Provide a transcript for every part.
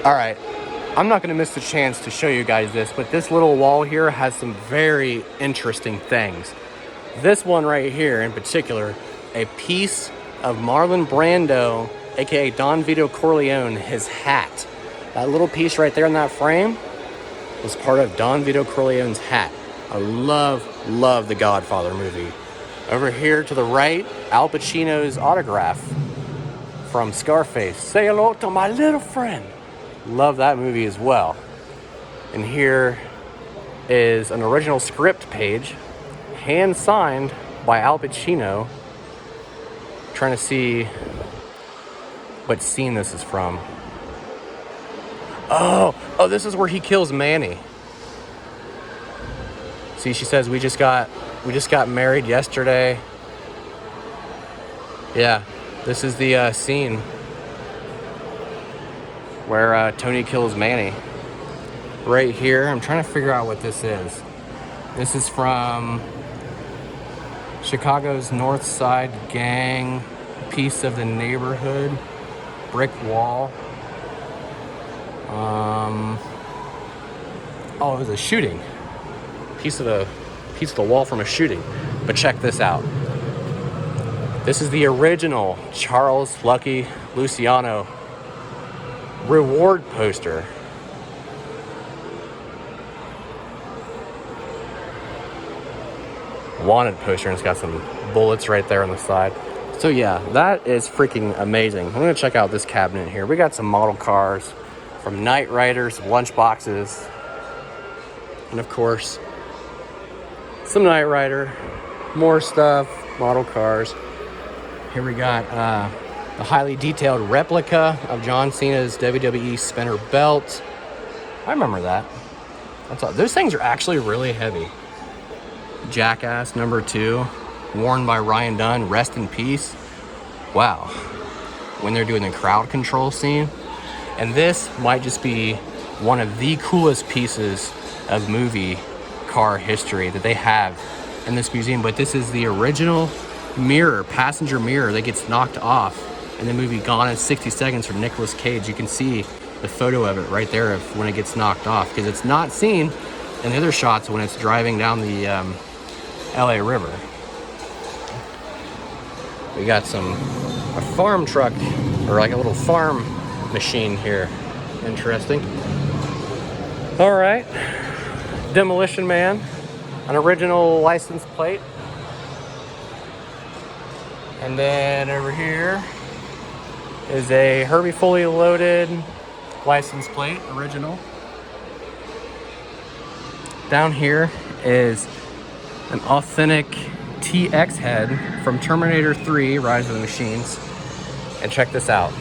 All right, I'm not gonna miss the chance to show you guys this, but this little wall here has some very interesting things. This one right here in particular, a piece of Marlon Brando, aka Don Vito Corleone, his hat. That little piece right there in that frame was part of Don Vito Corleone's hat. I love the Godfather movie. Over here to the right, Al Pacino's autograph from Scarface. Say hello to my little friend. Love that movie as well. And here is an original script page, hand signed by Al Pacino. Trying to see what scene this is from. Oh, this is where he kills Manny. See, she says we just got married yesterday. Yeah, this is the scene where Tony kills Manny. Right here, I'm trying to figure out what this is. This is from Chicago's North Side Gang, piece of the neighborhood, brick wall. Oh, it was a shooting. Piece of the wall from a shooting. But check this out. This is the original Charles Lucky Luciano reward poster. Wanted poster, and it's got some bullets right there on the side. So yeah, that is freaking amazing. I'm gonna check out this cabinet here. We got some model cars from Knight Riders, lunch boxes, and of course some Knight Rider, more stuff, model cars. Here we got the highly detailed replica of John Cena's WWE spinner belt. I remember that. That's all. Those things are actually really heavy. Jackass #2, worn by Ryan Dunn, rest in peace. Wow. When they're doing the crowd control scene. And this might just be one of the coolest pieces of movie car history that they have in this museum. But this is the original mirror, passenger mirror that gets knocked off in the movie Gone in 60 Seconds from Nicolas Cage. You can see the photo of it right there of when it gets knocked off, because it's not seen in the other shots when it's driving down the LA River. We got a farm truck, or like a little farm machine here. Interesting. All right, Demolition Man, an original license plate. And then over here is a Herbie Fully Loaded license plate, original. Down here is an authentic TX head from Terminator 3, Rise of the Machines. And check this out.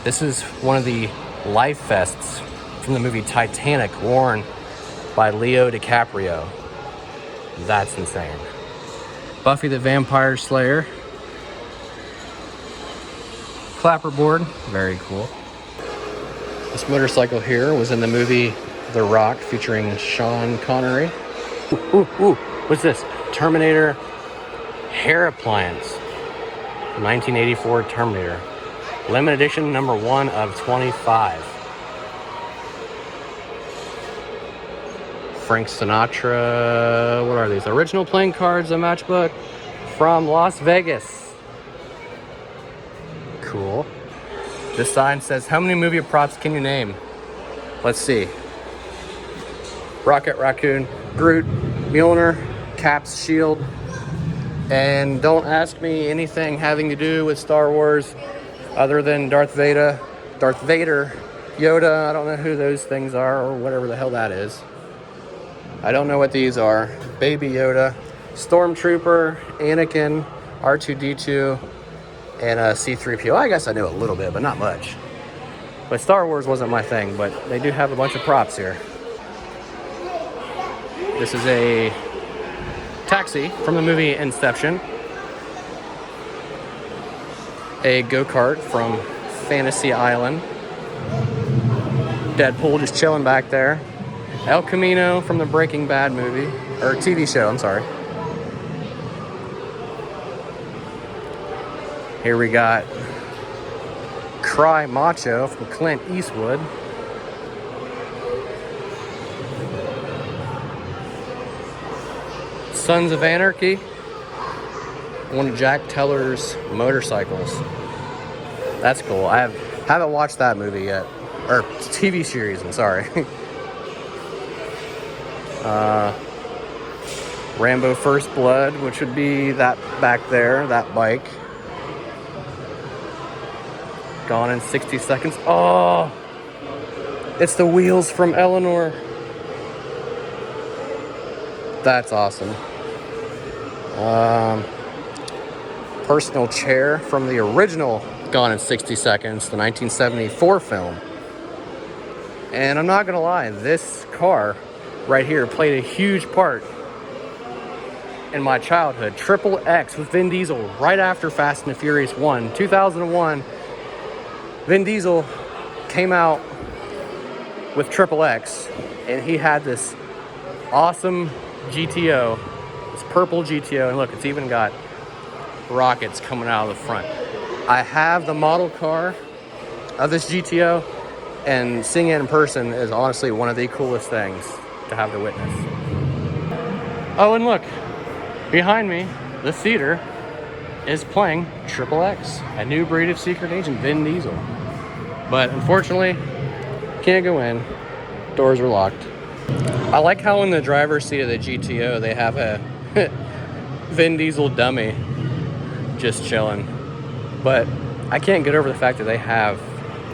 This is one of the life vests from the movie Titanic, worn by Leo DiCaprio. That's insane. Buffy the Vampire Slayer. Clapperboard, very cool. This motorcycle here was in the movie The Rock, featuring Sean Connery. Ooh, what's this? Terminator hair appliance. 1984 Terminator. Limited edition #1 of 25. Frank Sinatra. What are these? Original playing cards, a matchbook from Las Vegas. Cool. This sign says, how many movie props can you name? Let's see. Rocket Raccoon, Groot, Mjolnir, Cap's shield. And don't ask me anything having to do with Star Wars other than Darth Vader, Yoda. I don't know who those things are, or whatever the hell that is. I don't know what these are. Baby Yoda, Stormtrooper, Anakin, R2-D2, and C-3PO. I guess I knew a little bit, but not much. But Star Wars wasn't my thing, but they do have a bunch of props here. This is a taxi from the movie Inception. A go-kart from Fantasy Island. Deadpool just chilling back there. El Camino from the Breaking Bad movie, or TV show, I'm sorry. Here we got Cry Macho from Clint Eastwood. Sons of Anarchy. One of Jack Teller's motorcycles. That's cool. I haven't watched that movie yet. Or TV series, I'm sorry. Rambo First Blood, which would be that back there, that bike. Gone in 60 Seconds. Oh! It's the wheels from Eleanor. That's awesome. Personal chair from the original Gone in 60 Seconds, the 1974 film. And I'm not gonna lie, this car right here played a huge part in my childhood. Triple X with Vin Diesel right after Fast and the Furious 1. 2001, Vin Diesel came out with Triple X, and he had this awesome GTO, this purple GTO, and look, it's even got rockets coming out of the front. I have the model car of this GTO, and seeing it in person is honestly one of the coolest things to have to witness. Oh, and look, behind me, the theater is playing Triple X, a new breed of secret agent, Vin Diesel. But unfortunately, can't go in. Doors are locked. I like how in the driver's seat of the GTO, they have a Vin Diesel dummy just chilling. But I can't get over the fact that they have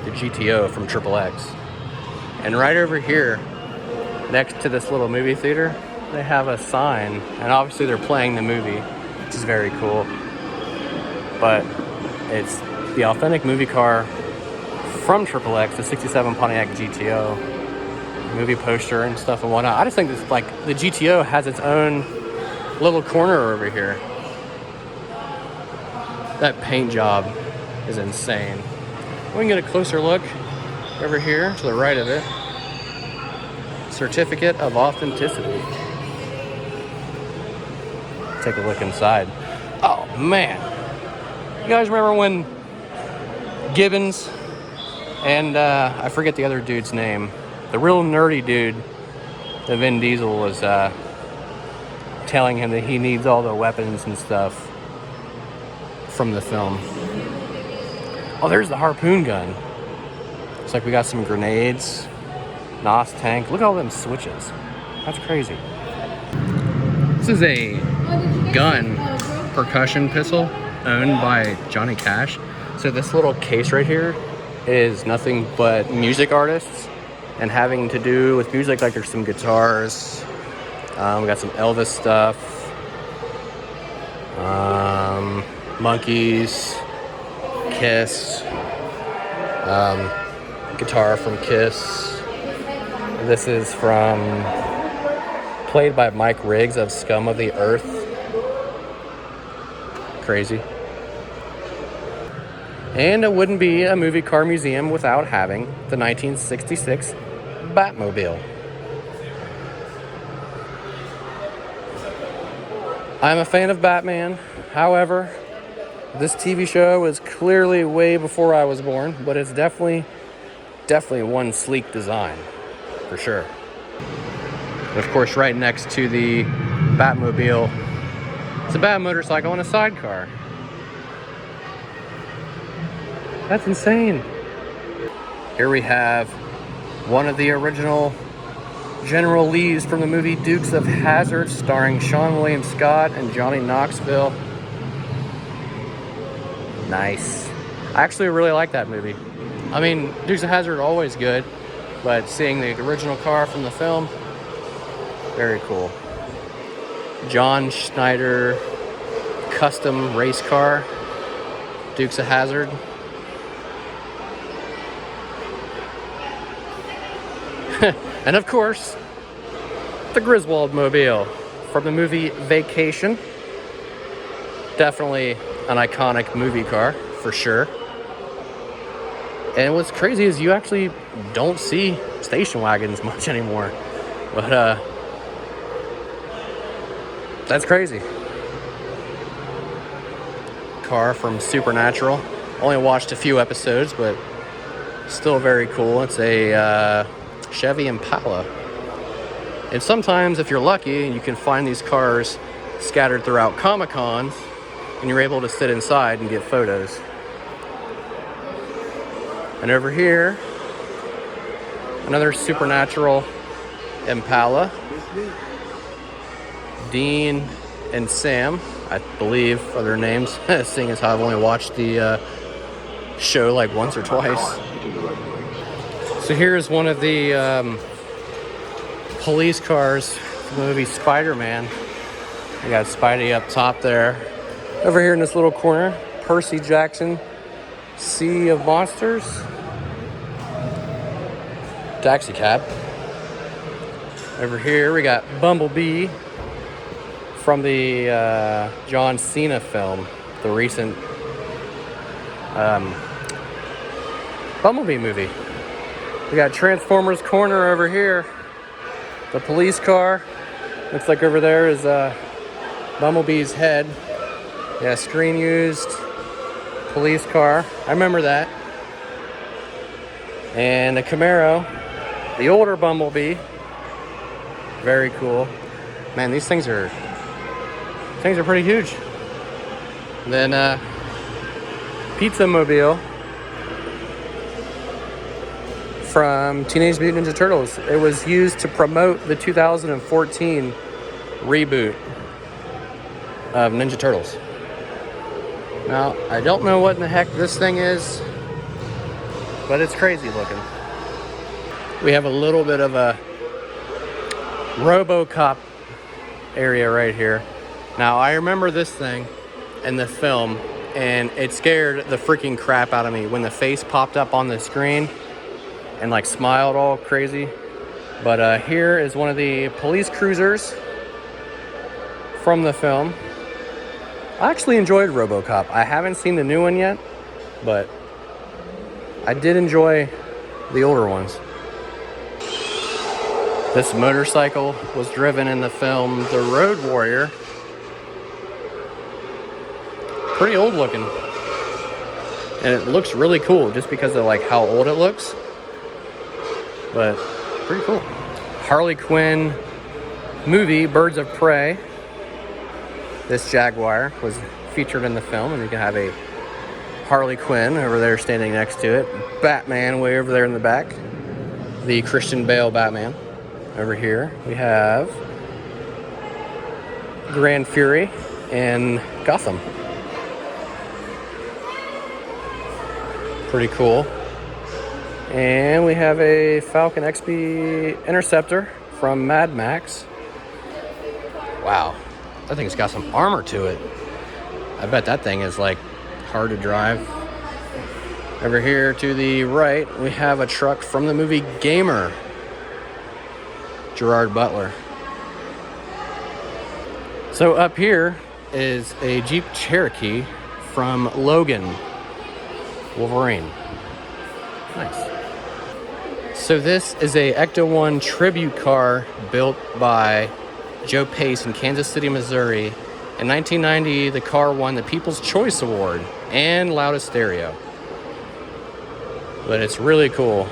the GTO from Triple X. And right over here, next to this little movie theater, they have a sign. And obviously they're playing the movie, which is very cool. But it's the authentic movie car from Triple X, the 67 Pontiac GTO, movie poster and stuff and whatnot. I just think this, like, the GTO has its own little corner over here. That paint job is insane. We can get a closer look over here to the right of it. Certificate of authenticity. Take a look inside. Oh man. You guys remember when Gibbons and I forget the other dude's name, the real nerdy dude that Vin Diesel was telling him that he needs all the weapons and stuff from the film. Oh, there's the harpoon gun. Looks like we got some grenades, NOS tank. Look at all them switches. That's crazy. This is a gun percussion pistol owned by Johnny Cash. So this little case right here is nothing but music artists and having to do with music. Like there's some guitars. We got some Elvis stuff. Monkeys, Kiss, guitar from Kiss. This is played by Mike Riggs of Scum of the Earth. Crazy. And it wouldn't be a movie car museum without having the 1966 Batmobile. I'm a fan of Batman. However, this TV show was clearly way before I was born, but it's definitely one sleek design, for sure. And of course, right next to the Batmobile, it's a Bat motorcycle and a sidecar. That's insane. Here we have one of the original General Lees from the movie Dukes of Hazzard, starring Sean William Scott and Johnny Knoxville. Nice. I actually really like that movie. I mean, Dukes of Hazzard are always good, but seeing the original car from the film, very cool. John Schneider custom race car, Dukes of Hazzard. And of course, the Griswold Mobile from the movie Vacation. Definitely an iconic movie car, for sure. And what's crazy is you actually don't see station wagons much anymore. But, that's crazy. Car from Supernatural. Only watched a few episodes, but still very cool. It's a Chevy Impala. And sometimes, if you're lucky, you can find these cars scattered throughout Comic-Cons, and you're able to sit inside and get photos. And over here, another Supernatural Impala. Dean and Sam, I believe, are their names, seeing as how I've only watched the show like once or twice. So here's one of the police cars from the movie Spider-Man. We got Spidey up top there. Over here in this little corner, Percy Jackson, Sea of Monsters. Taxi cab. Over here we got Bumblebee from the John Cena film, the recent Bumblebee movie. We got Transformers Corner over here. The police car. Looks like over there is Bumblebee's head. Yeah, screen used police car. I remember that. And a Camaro. The older Bumblebee. Very cool. Man, these things are pretty huge. And then Pizza Mobile from Teenage Mutant Ninja Turtles. It was used to promote the 2014 reboot of Ninja Turtles. Now, I don't know what in the heck this thing is, but it's crazy looking. We have a little bit of a RoboCop area right here. Now, I remember this thing in the film, and it scared the freaking crap out of me when the face popped up on the screen and like smiled all crazy. But here is one of the police cruisers from the film. I actually enjoyed RoboCop. I haven't seen the new one yet, but I did enjoy the older ones. This motorcycle was driven in the film The Road Warrior. Pretty old looking. And it looks really cool just because of like how old it looks. But pretty cool. Harley Quinn movie, Birds of Prey. This Jaguar was featured in the film, and you can have a Harley Quinn over there standing next to it. Batman way over there in the back. The Christian Bale Batman. Over here we have Grand Fury in Gotham. Pretty cool. And we have a Falcon XB Interceptor from Mad Max. Wow, that thing's got some armor to it. I bet that thing is like hard to drive. Over here to the right, we have a truck from the movie Gamer. Gerard Butler. So up here is a Jeep Cherokee from Logan. Wolverine. Nice. So this is a Ecto 1 tribute car built by Joe Pace in Kansas City, Missouri. In 1990, the car won the People's Choice Award and Loudest Stereo. But it's really cool.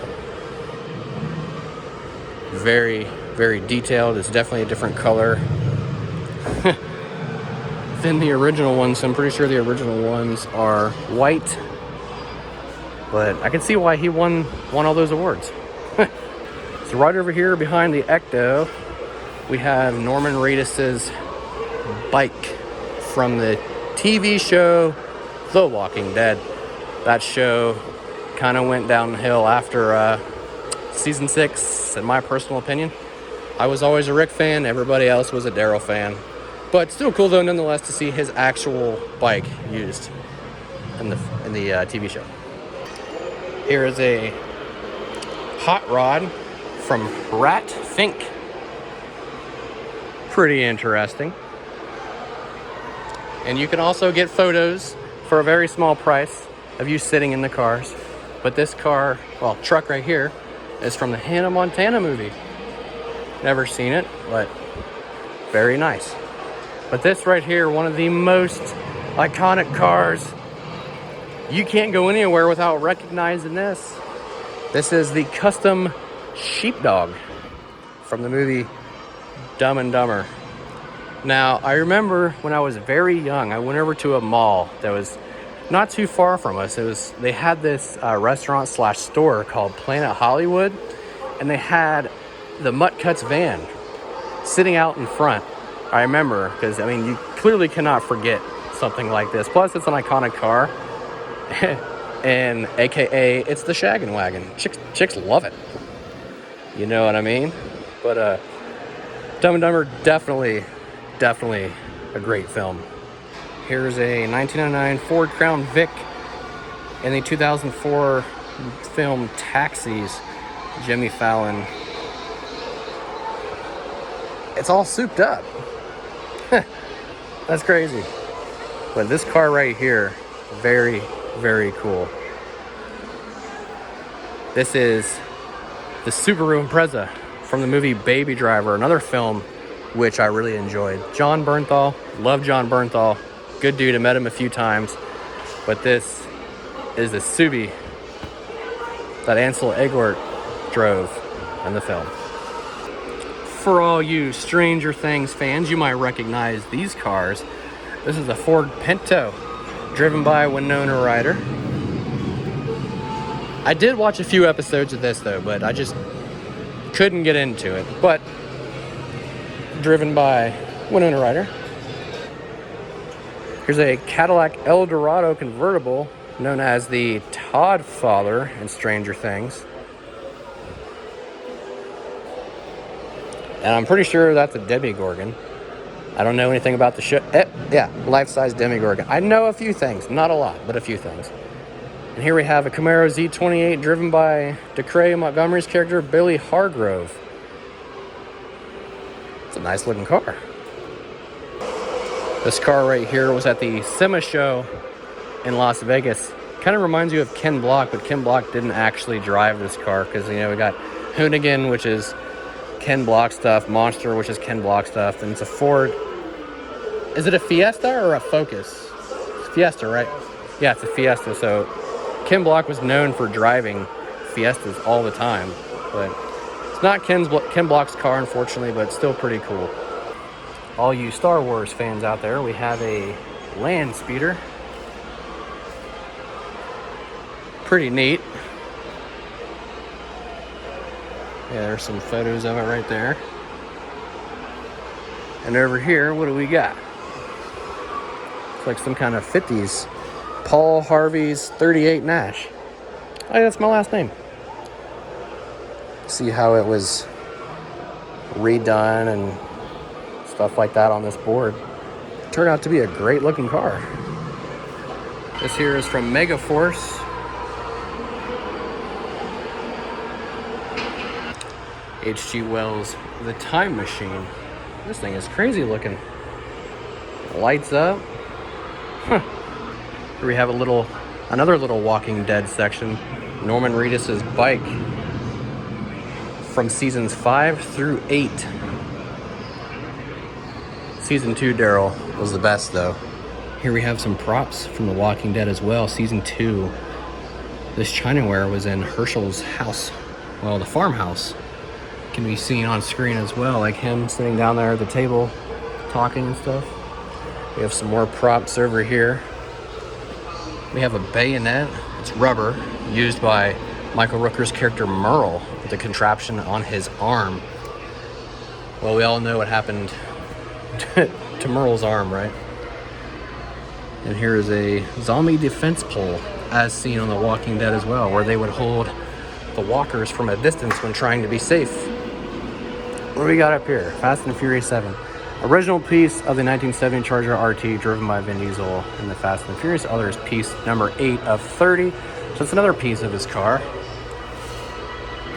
Very, very detailed. It's definitely a different color than the original ones. I'm pretty sure the original ones are white. But I can see why he won all those awards. So right over here behind the Ecto, we have Norman Reedus's bike from the TV show The Walking Dead. That show kind of went downhill after season 6, in my personal opinion. I was always a Rick fan. Everybody else was a Daryl fan. But still cool, though, nonetheless, to see his actual bike used in the TV show. Here is a hot rod from Rat Fink. Pretty interesting. And you can also get photos for a very small price of you sitting in the cars. But this car, well, truck right here, is from the Hannah Montana movie. Never seen it, but very nice. But this right here, one of the most iconic cars. You can't go anywhere without recognizing this. This is the custom sheepdog from the movie Dumb and Dumber. Now, I remember when I was very young, I went over to a mall that was not too far from us. They had this restaurant slash store called Planet Hollywood, and they had the Mutt Cuts van sitting out in front. I remember, because I mean, you clearly cannot forget something like this. Plus, it's an iconic car, and AKA it's the shaggin' wagon. Chicks love it. You know what I mean? But Dumb and Dumber, definitely a great film. Here's a 1909 Ford Crown Vic and the 2004 film Taxis, Jimmy Fallon. It's all souped up. That's crazy. But this car right here, very, very cool. This is the Subaru Impreza from the movie Baby Driver, another film which I really enjoyed. John Bernthal, love John Bernthal. Good dude, I met him a few times. But this is the Subi that Ansel Elgort drove in the film. For all you Stranger Things fans, you might recognize these cars. This is a Ford Pinto, driven by Winona Ryder. I did watch a few episodes of this though, but I just couldn't get into it. But driven by Winona Ryder. Here's a Cadillac Eldorado convertible, known as the Todd Father in Stranger Things. And I'm pretty sure that's a Demigorgon. I don't know anything about the show. Yeah, life-size Demigorgon. I know a few things. Not a lot, but a few things. And here we have a Camaro Z28 driven by DeCray Montgomery's character, Billy Hargrove. It's a nice-looking car. This car right here was at the SEMA show in Las Vegas. Kind of reminds you of Ken Block, but Ken Block didn't actually drive this car because, you know, we got Hoonigan, which is Ken Block stuff, Monster, which is Ken Block stuff, and it's a Ford. Is it a Fiesta or a Focus? It's Fiesta, right? Yeah, it's a Fiesta. So Ken Block was known for driving Fiestas all the time, but it's not Ken Block's car, unfortunately, but it's still pretty cool. All you Star Wars fans out there, we have a land speeder. Pretty neat. Yeah, there's some photos of it right there. And over here, what do we got? It's like some kind of 50s. Paul Harvey's 38 Nash. Oh, yeah, that's my last name. See how it was redone and stuff like that on this board. Turned out to be a great looking car. This here is from Megaforce. H.G. Wells' The Time Machine. This thing is crazy looking. Lights up. Huh. Here we have another little Walking Dead section. Norman Reedus' bike from seasons 5 through 8. Season 2 Daryl was the best though. Here we have some props from The Walking Dead as well. Season 2. This Chinaware was in Herschel's house. Well, the farmhouse. Can be seen on screen as well, like him sitting down there at the table talking and stuff. We have some more props over here. We have a bayonet. It's rubber, used by Michael Rooker's character Merle with a contraption on his arm. Well, we all know what happened to Merle's arm, right? And here is a zombie defense pole, as seen on The Walking Dead as well, where they would hold the walkers from a distance when trying to be safe. What do we got up here? Fast and Furious 7. Original piece of the 1970 Charger RT driven by Vin Diesel in the Fast and Furious. Others piece number 8 of 30. So it's another piece of his car.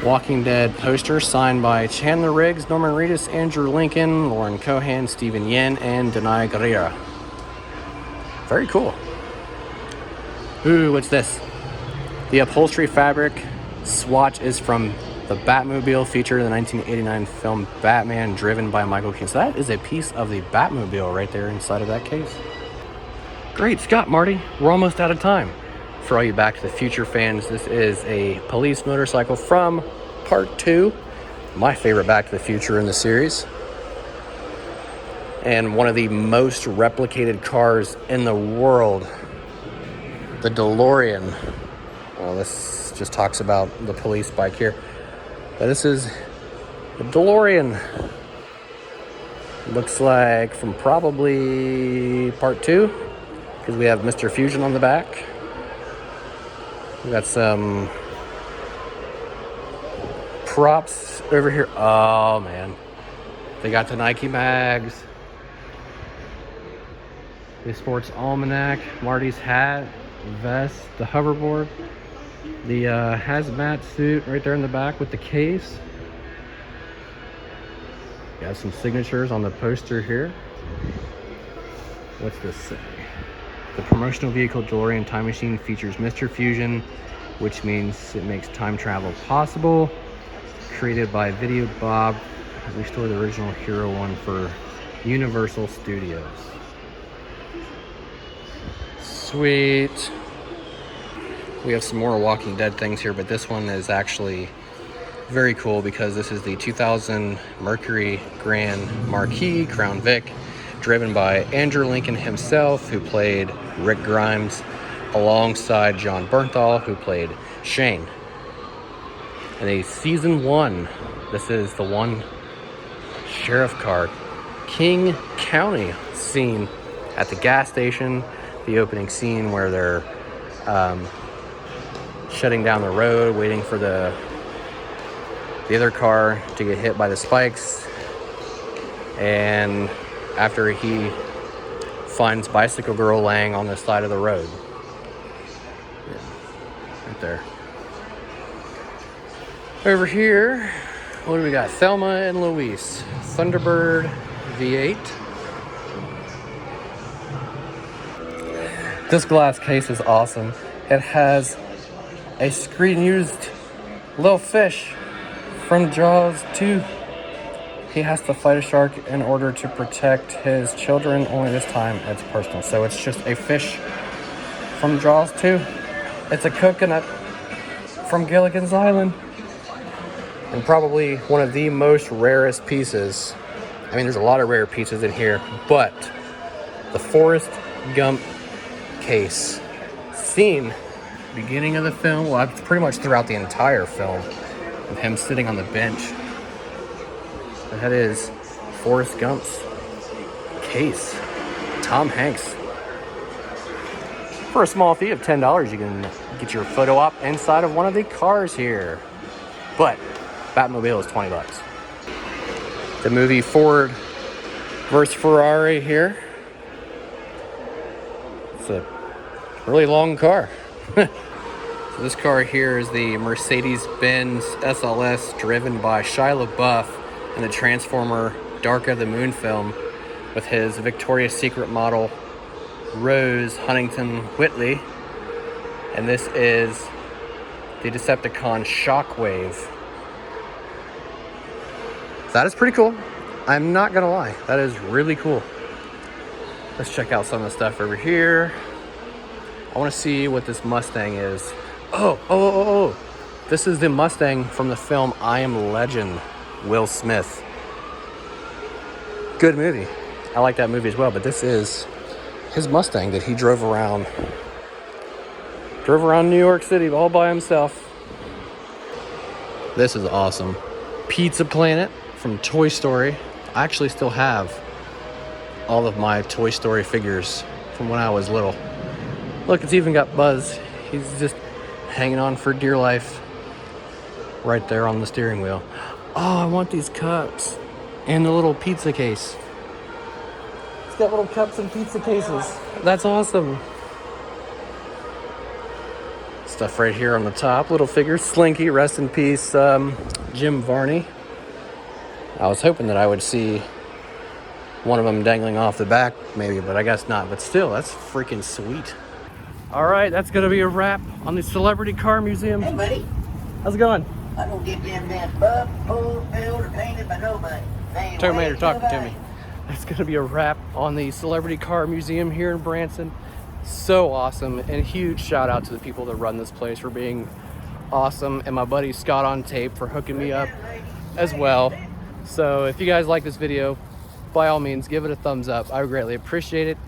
Walking Dead poster signed by Chandler Riggs, Norman Reedus, Andrew Lincoln, Lauren Cohan, Stephen Yen, and Denai Guerrera. Very cool. Ooh, what's this? The upholstery fabric swatch is from the Batmobile featured in the 1989 film Batman, driven by Michael Keaton. So that is a piece of the Batmobile right there inside of that case. Great, Scott, Marty, we're almost out of time. For all you Back to the Future fans, this is a police motorcycle from Part 2. My favorite Back to the Future in the series. And one of the most replicated cars in the world, the DeLorean. Well, this just talks about the police bike here. But this is the DeLorean. Looks like from probably part 2, because we have Mr. Fusion on the back. We got some props over here. Oh man, they got the Nike mags, the sports almanac, Marty's hat, vest, the hoverboard, the hazmat suit right there in the back with the case. Got some signatures on the poster here. What's this say? The promotional vehicle DeLorean Time Machine features Mr. Fusion, which means it makes time travel possible. Created by Video Bob, restore the original Hero one for Universal Studios. Sweet. We have some more Walking Dead things here, but this one is actually very cool because this is the 2000 Mercury Grand Marquis Crown Vic, driven by Andrew Lincoln himself, who played Rick Grimes, alongside John Bernthal, who played Shane. And a season 1, this is the one sheriff car, King County scene at the gas station, the opening scene where they're shutting down the road, waiting for the other car to get hit by the spikes. And after he finds Bicycle Girl laying on the side of the road. Yeah, right there. Over here, what do we got? Thelma and Louise, Thunderbird V8. This glass case is awesome. It has a screen-used little fish from Jaws 2. He has to fight a shark in order to protect his children, only this time it's personal. So it's just a fish from Jaws 2. It's a coconut from Gilligan's Island. And probably one of the most rarest pieces. I mean, there's a lot of rare pieces in here, but the Forrest Gump case, seen beginning of the film, well, pretty much throughout the entire film, of him sitting on the bench. And that is Forrest Gump's case. Tom Hanks. For a small fee of $10, you can get your photo op inside of one of the cars here. But Batmobile is $20. The movie Ford versus Ferrari here. It's a really long car. So this car here is the Mercedes-Benz SLS, driven by Shia LaBeouf in the Transformer Dark of the Moon film with his Victoria's Secret model Rose Huntington Whitley. And this is the Decepticon Shockwave. That is pretty cool. I'm not gonna lie, that is really cool. Let's check out some of the stuff over here. I want to see what this Mustang is. Oh. This is the Mustang from the film I Am Legend, Will Smith. Good movie. I like that movie as well, but this is his Mustang that he drove around New York City all by himself. This is awesome. Pizza Planet from Toy Story. I actually still have all of my Toy Story figures from when I was little. Look, it's even got Buzz. He's just hanging on for dear life right there on the steering wheel. Oh, I want these cups and the little pizza case. It's got little cups and pizza cases. That's awesome. Stuff right here on the top. Little figures. Slinky, rest in peace, Jim Varney. I was hoping that I would see one of them dangling off the back maybe, but I guess not. But still, that's freaking sweet. All right, that's going to be a wrap on the Celebrity Car Museum. Hey, buddy. How's it going? I don't get them damn buff, pulled, filled, or painted by nobody. Terminator talking to me. That's going to be a wrap on the Celebrity Car Museum here in Branson. So awesome, and huge shout out to the people that run this place for being awesome, and my buddy Scott on Tape for hooking me up as well. So if you guys like this video, by all means, give it a thumbs up. I would greatly appreciate it.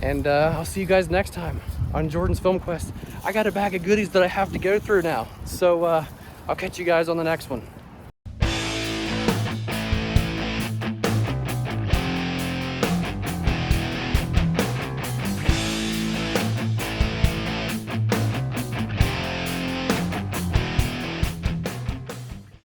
And I'll see you guys next time on Jordan's Film Quest. I got a bag of goodies that I have to go through now. So I'll catch you guys on the next one.